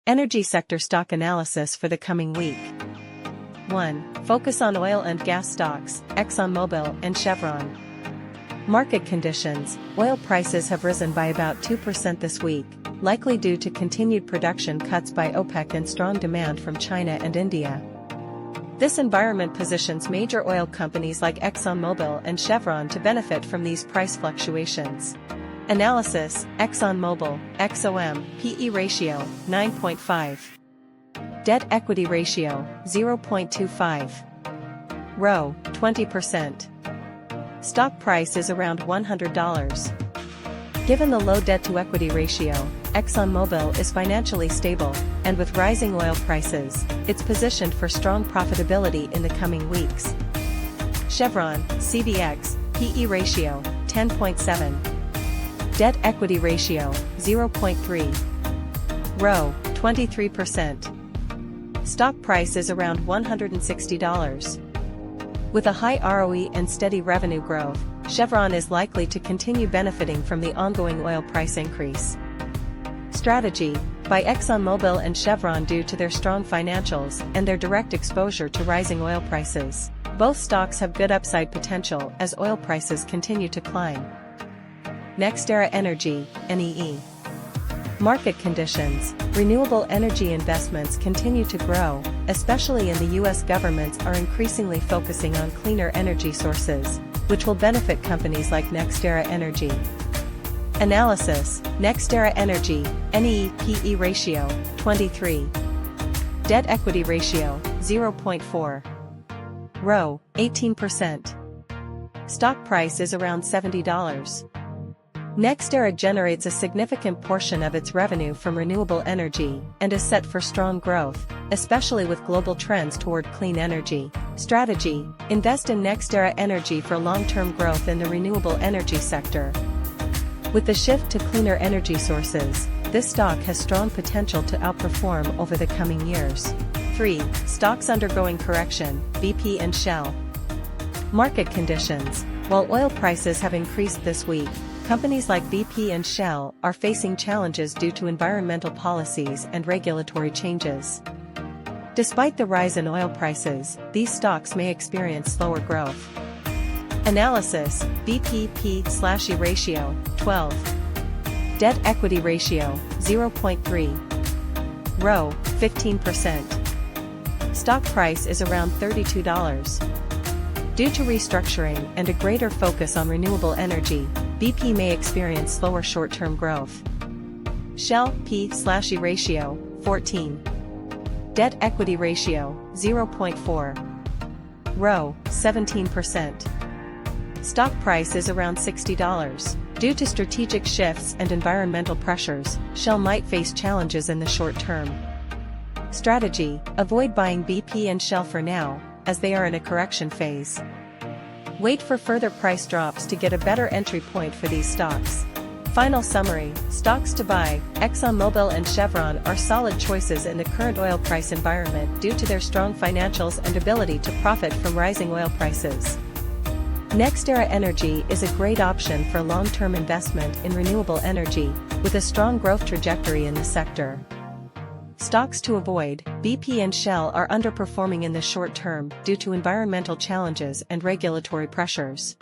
Energy sector stock analysis for the coming week. 1. Focus on oil and gas stocks, ExxonMobil and Chevron. Market conditions. Oil prices have risen by about 2% this week, likely due to continued production cuts by OPEC and strong demand from China and India. This environment positions major oil companies like ExxonMobil and Chevron to benefit from these price fluctuations. Analysis. ExxonMobil, XOM, PE ratio, 9.5. Debt equity ratio, 0.25. ROE, 20%. Stock price is around $100. Given the low debt-to-equity ratio, ExxonMobil is financially stable, and with rising oil prices, it's positioned for strong profitability in the coming weeks. Chevron, CVX, PE ratio, 10.7. Debt equity ratio, 0.3. ROE, 23%. Stock price is around $160. With a high ROE and steady revenue growth, Chevron is likely to continue benefiting from the ongoing oil price increase. Strategy. Buy ExxonMobil and Chevron due to their strong financials and their direct exposure to rising oil prices. Both stocks have good upside potential as oil prices continue to climb. NextEra Energy, NEE. Market conditions. Renewable energy investments continue to grow, especially in the U.S. Governments are increasingly focusing on cleaner energy sources, which will benefit companies like NextEra Energy. Analysis. NextEra Energy, NEE PE ratio, 23. Debt equity ratio, 0.4. ROE, 18%. Stock price is around $70. NextEra generates a significant portion of its revenue from renewable energy and is set for strong growth, especially with global trends toward clean energy. Strategy. Invest in NextEra Energy for long-term growth in the renewable energy sector. With the shift to cleaner energy sources, this stock has strong potential to outperform over the coming years. 3. Stocks undergoing correction, BP and Shell. Market conditions. While oil prices have increased this week, companies like BP and Shell are facing challenges due to environmental policies and regulatory changes. Despite the rise in oil prices, these stocks may experience slower growth. Analysis. BP P/E ratio, 12. Debt equity ratio, 0.3. ROE, 15%. Stock price is around $32. Due to restructuring and a greater focus on renewable energy, BP may experience slower short-term growth. Shell P/E ratio, 14. Debt equity ratio, 0.4. ROE, 17%. Stock price is around $60. Due to strategic shifts and environmental pressures, Shell might face challenges in the short term. Strategy. Avoid buying BP and Shell for now, as they are in a correction phase. Wait for further price drops to get a better entry point for these stocks. Final summary. Stocks to buy. ExxonMobil and Chevron are solid choices in the current oil price environment due to their strong financials and ability to profit from rising oil prices. NextEra Energy is a great option for long-term investment in renewable energy, with a strong growth trajectory in the sector. Stocks to avoid. BP and Shell are underperforming in the short term due to environmental challenges and regulatory pressures.